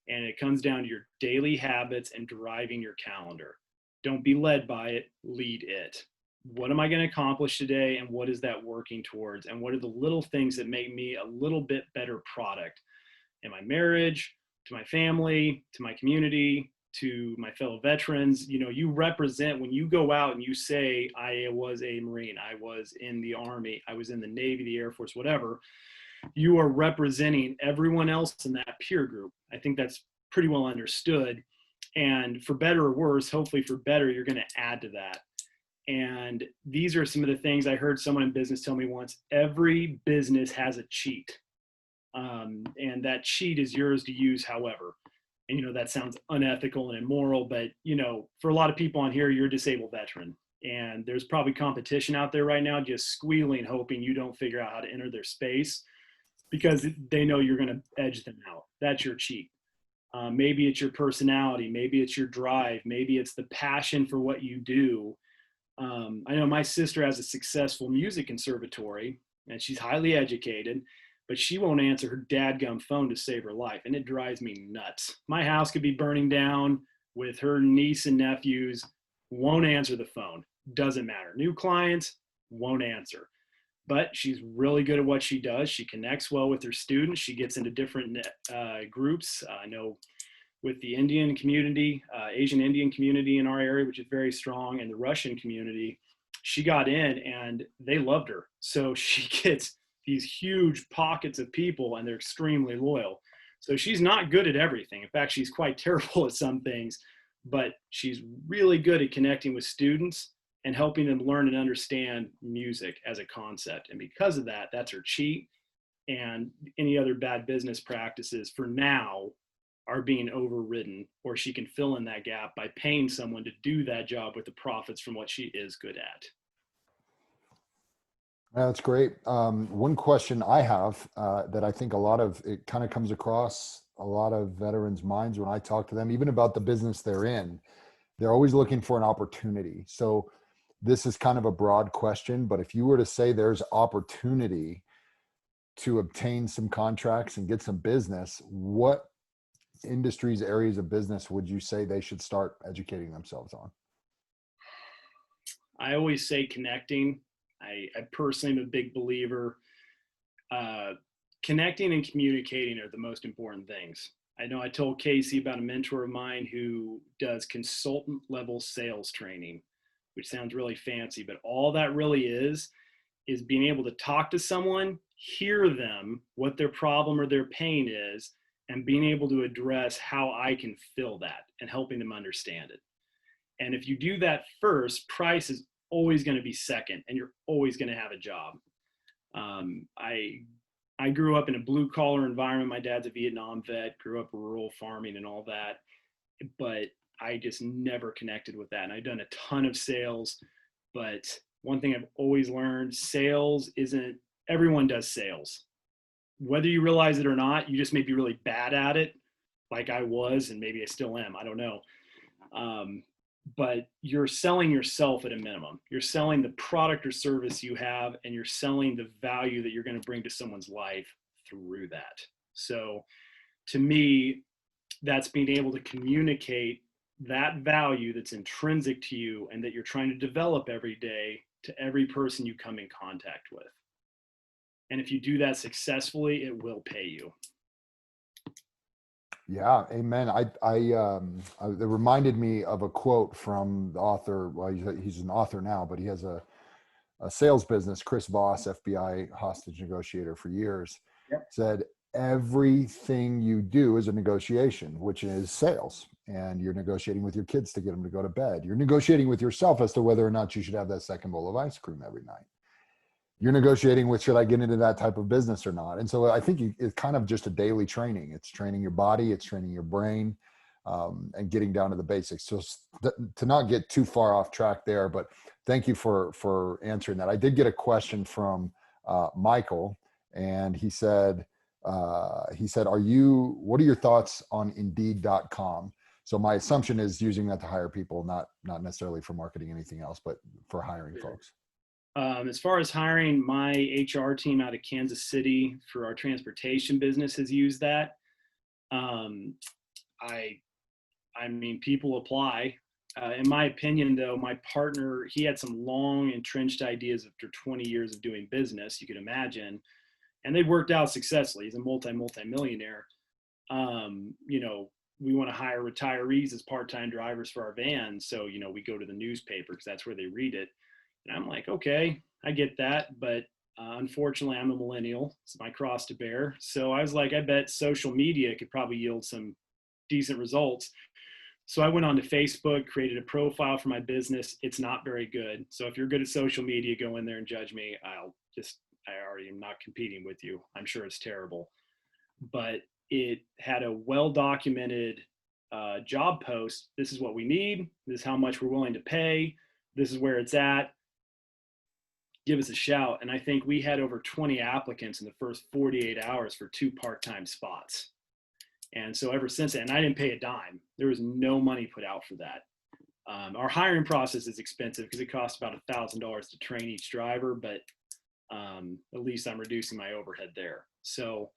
And it comes down to your daily habits and driving your calendar. Don't be led by it, lead it. what am I going to accomplish today? And what is that working towards? And what are the little things that make me a little bit better product in my marriage, to my family, to my community, to my fellow veterans? You know, you represent, when you go out and you say, I was a Marine, I was in the Army, I was in the Navy, the Air Force, whatever, you are representing everyone else in that peer group. I think that's pretty well understood. And for better or worse, hopefully for better, you're going to add to that. And these are some of the things I heard someone in business tell me once: every business has a cheat. And that cheat is yours to use however. And, you know, that sounds unethical and immoral, but, you know, for a lot of people on here, you're a disabled veteran. And there's probably competition out there right now just squealing, hoping you don't figure out how to enter their space because they know you're going to edge them out. That's your cheat. Maybe it's your personality. Maybe it's your drive. Maybe it's the passion for what you do. I know my sister has a successful music conservatory and she's highly educated, but she won't answer her dadgum phone to save her life. And it drives me nuts. My house could be burning down with her niece and nephews, won't answer the phone. Doesn't matter. New clients, won't answer. But she's really good at what she does. She connects well with her students. She gets into different groups. I know with the Indian community, Asian Indian community in our area, which is very strong, and the Russian community, she got in and they loved her. So she gets these huge pockets of people and they're extremely loyal. So she's not good at everything. In fact, she's quite terrible at some things, but she's really good at connecting with students and helping them learn and understand music as a concept. And because of that, that's her cheat. And any other bad business practices for now are being overridden, or she can fill in that gap by paying someone to do that job with the profits from what she is good at. That's great. One question I have that I think it kind of comes across a lot of veterans' minds when I talk to them, even about the business they're in. They're always looking for an opportunity. So this is kind of a broad question, but if you were to say there's opportunity to obtain some contracts and get some business, what industries, areas of business would you say they should start educating themselves on? I always say connecting. I personally am a big believer. Connecting and communicating are the most important things. I know I told Casey about a mentor of mine who does consultant level sales training, which sounds really fancy, but all that really is being able to talk to someone, hear them, what their problem or their pain is, and being able to address how I can fill that and helping them understand it. And if you do that first, price is always going to be second, and you're always going to have a job. I grew up in a blue collar environment. My dad's a Vietnam vet, grew up rural farming and all that, but I just never connected with that. And I've done a ton of sales, but one thing I've always learned, sales isn't, everyone does sales. Whether you realize it or not, you just may be really bad at it, like I was, and maybe I still am, I don't know. But you're selling yourself at a minimum. You're selling the product or service you have, and you're selling the value that you're going to bring to someone's life through that. So to me, that's being able to communicate that value that's intrinsic to you and that you're trying to develop every day to every person you come in contact with. And if you do that successfully, it will pay you. Yeah, amen. It reminded me of a quote from the author. Well, he's an author now, but he has a sales business. Chris Voss, FBI hostage negotiator for years, said, everything you do is a negotiation, which is sales. And you're negotiating with your kids to get them to go to bed. You're negotiating with yourself as to whether or not you should have that second bowl of ice cream every night. You're negotiating with, should I get into that type of business or not? And so I think it's kind of just a daily training. It's training your body, it's training your brain, and getting down to the basics. So to not get too far off track there, but thank you for answering that. I did get a question from Michael, and he said, what are your thoughts on Indeed.com? So my assumption is using that to hire people, not necessarily for marketing, anything else, but for hiring folks. As far as hiring, my HR team out of Kansas City for our transportation business has used that. I mean, people apply. In my opinion, though, my partner, he had some long entrenched ideas after 20 years of doing business, you could imagine, and they worked out successfully. He's a multi-millionaire. You know, we want to hire retirees as part-time drivers for our vans. So, you know, we go to the newspaper because that's where they read it. And I'm like, okay, I get that. But unfortunately, I'm a millennial. It's my cross to bear. So I was like, I bet social media could probably yield some decent results. So I went on to Facebook, created a profile for my business. It's not very good. So if you're good at social media, go in there and judge me. I already am not competing with you. I'm sure it's terrible. But it had a well-documented job post. This is what we need. This is how much we're willing to pay. This is where it's at. Give us a shout. And I think we had over 20 applicants in the first 48 hours for 2 part-time spots. And so ever since then, and I didn't pay a dime. There was no money put out for that. Our hiring process is expensive because it costs about $1,000 to train each driver, but at least I'm reducing my overhead there. So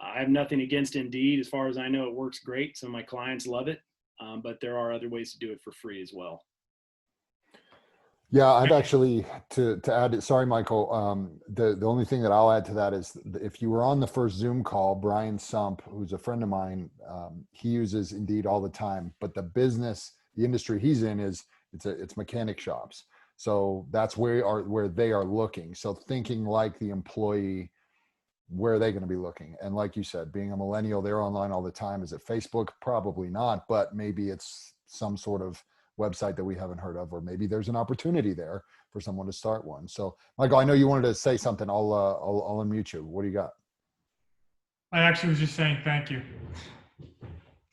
I have nothing against Indeed. As far as I know, it works great. Some of my clients love it, but there are other ways to do it for free as well. Yeah, I've actually, to add, sorry, Michael, the only thing that I'll add to that is if you were on the first Zoom call, Brian Sump, who's a friend of mine, he uses Indeed all the time, but the industry he's in it's mechanic shops. So that's where they are looking. So thinking like the employee, where are they going to be looking? And like you said, being a millennial, they're online all the time. Is it Facebook? Probably not, but maybe it's some sort of website that we haven't heard of, or maybe there's an opportunity there for someone to start one. So Michael, I know you wanted to say something. I'll unmute you. What do you got? I actually was just saying thank you.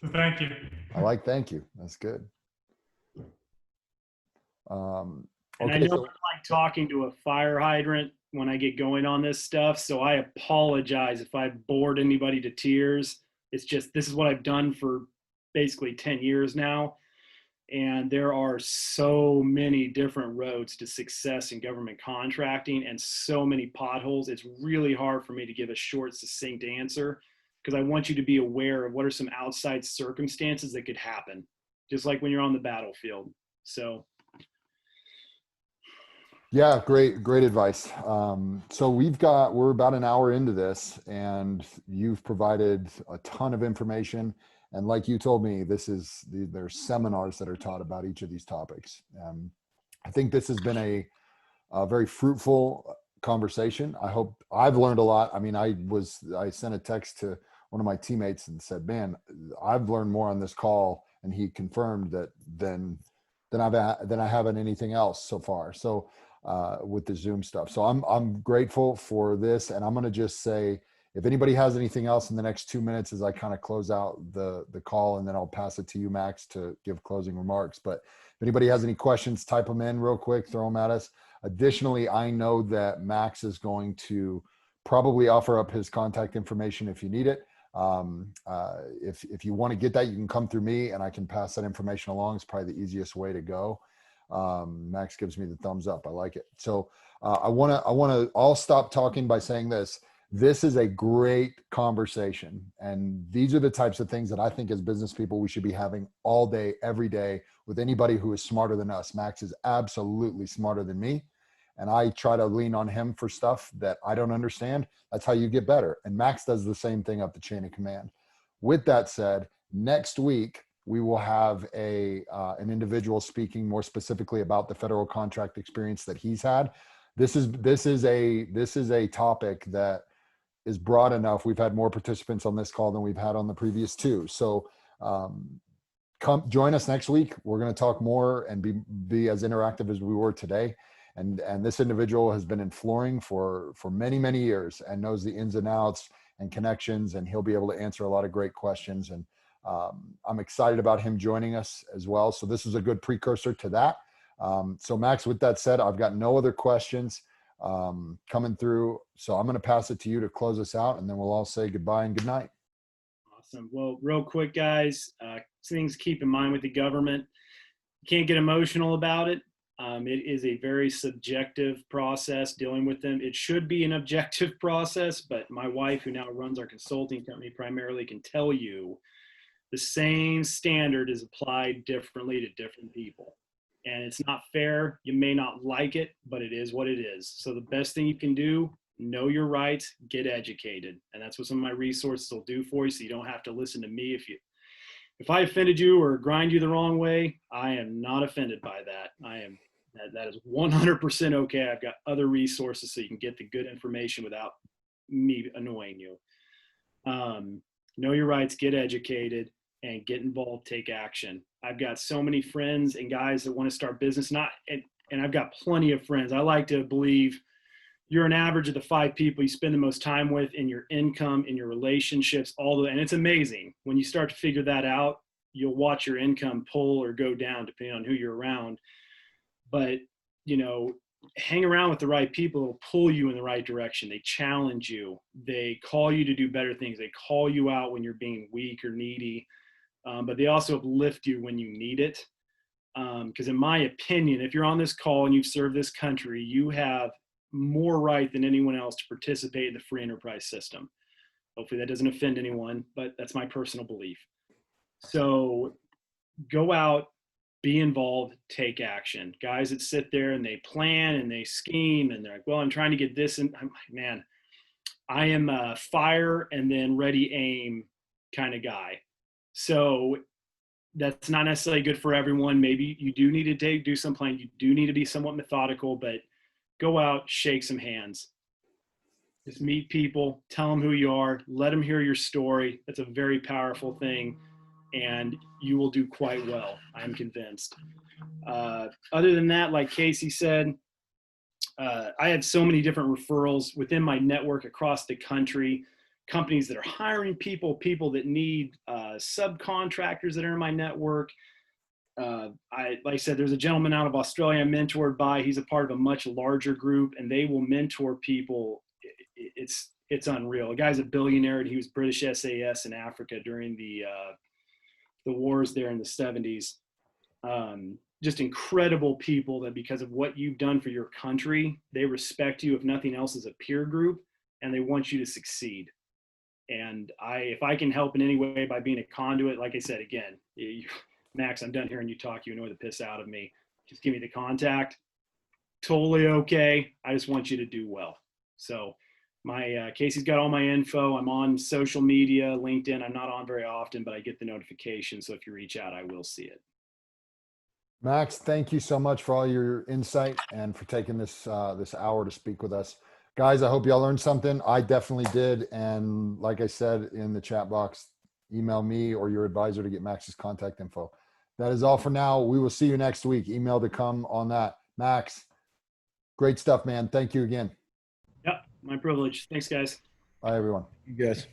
So thank you. I like thank you. That's good. And I know I'm like talking to a fire hydrant when I get going on this stuff. So I apologize if I've bored anybody to tears. It's just, this is what I've done for basically 10 years now. And there are so many different roads to success in government contracting and so many potholes. It's really hard for me to give a short, succinct answer because I want you to be aware of what are some outside circumstances that could happen, just like when you're on the battlefield. So. Yeah, great advice. So we're about an hour into this and you've provided a ton of information. And like you told me, there's seminars that are taught about each of these topics. I think this has been a very fruitful conversation. I hope I've learned a lot. I mean, I sent a text to one of my teammates and said, man, I've learned more on this call. And he confirmed that than I haven't anything else so far. So with the Zoom stuff. So I'm grateful for this. And I'm going to just say, if anybody has anything else in the next 2 minutes as I kind of close out the call, and then I'll pass it to you, Max, to give closing remarks. But if anybody has any questions, type them in real quick, throw them at us. Additionally, I know that Max is going to probably offer up his contact information if you need it. If you want to get that, you can come through me and I can pass that information along. It's probably the easiest way to go. Max gives me the thumbs up. I like it. So I'll stop talking by saying this. This is a great conversation. And these are the types of things that I think as business people, we should be having all day, every day with anybody who is smarter than us. Max is absolutely smarter than me. And I try to lean on him for stuff that I don't understand. That's how you get better. And Max does the same thing up the chain of command. With that said, next week, we will have an individual speaking more specifically about the federal contract experience that he's had. This is a topic that is broad enough. We've had more participants on this call than we've had on the previous 2. So come join us next week. We're going to talk more and be as interactive as we were today. And this individual has been in flooring for many, many years and knows the ins and outs and connections, and he'll be able to answer a lot of great questions. And I'm excited about him joining us as well. So this is a good precursor to that. So Max, with that said, I've got no other questions coming through. So I'm going to pass it to you to close us out, and then we'll all say goodbye and good night. Awesome. Well, real quick, guys, things to keep in mind with the government. You can't get emotional about it. It is a very subjective process dealing with them. It should be an objective process, but my wife, who now runs our consulting company primarily, can tell you the same standard is applied differently to different people. And it's not fair. You may not like it, but it is what it is. So the best thing you can do, know your rights, get educated. And that's what some of my resources will do for you. So you don't have to listen to me. If I offended you or grind you the wrong way, I am not offended by that. That is 100% okay. I've got other resources so you can get the good information without me annoying you. Know your rights, get educated, and get involved, take action. I've got so many friends and guys that want to start business, and I've got plenty of friends. I like to believe you're an average of the 5 people you spend the most time with in your income, in your relationships, and it's amazing. When you start to figure that out, you'll watch your income pull or go down depending on who you're around. But, hang around with the right people will pull you in the right direction. They challenge you. They call you to do better things. They call you out when you're being weak or needy. But they also uplift you when you need it. Because in my opinion, if you're on this call and you've served this country, you have more right than anyone else to participate in the free enterprise system. Hopefully that doesn't offend anyone, but that's my personal belief. So go out, be involved, take action. Guys that sit there and they plan and they scheme and they're like, well, I'm trying to get this. And I'm like, man, I am a fire and then ready aim kind of guy. So that's not necessarily good for everyone. Maybe you do need to do some planning. You do need to be somewhat methodical, but go out, shake some hands. Just meet people, tell them who you are, let them hear your story. That's a very powerful thing, and you will do quite well, I'm convinced. Other than that, like Casey said, I had so many different referrals within my network across the country, companies that are hiring people that need subcontractors that are in my network. Like I said, there's a gentleman out of Australia I'm mentored by. He's a part of a much larger group, and they will mentor people. It's unreal. The guy's a billionaire, and he was British SAS in Africa during the wars there in the 70s. Just incredible people that because of what you've done for your country, they respect you, if nothing else, as a peer group, and they want you to succeed. And if I can help in any way by being a conduit, like I said, again, Max, I'm done hearing you talk. You annoy the piss out of me. Just give me the contact. Totally okay. I just want you to do well. So Casey's got all my info. I'm on social media, LinkedIn. I'm not on very often, but I get the notification. So if you reach out, I will see it. Max, thank you so much for all your insight and for taking this hour to speak with us. Guys, I hope y'all learned something. I definitely did. And like I said in the chat box, email me or your advisor to get Max's contact info. That is all for now. We will see you next week. Email to come on that. Max, great stuff, man. Thank you again. Yep, my privilege. Thanks, guys. Bye, everyone. You guys.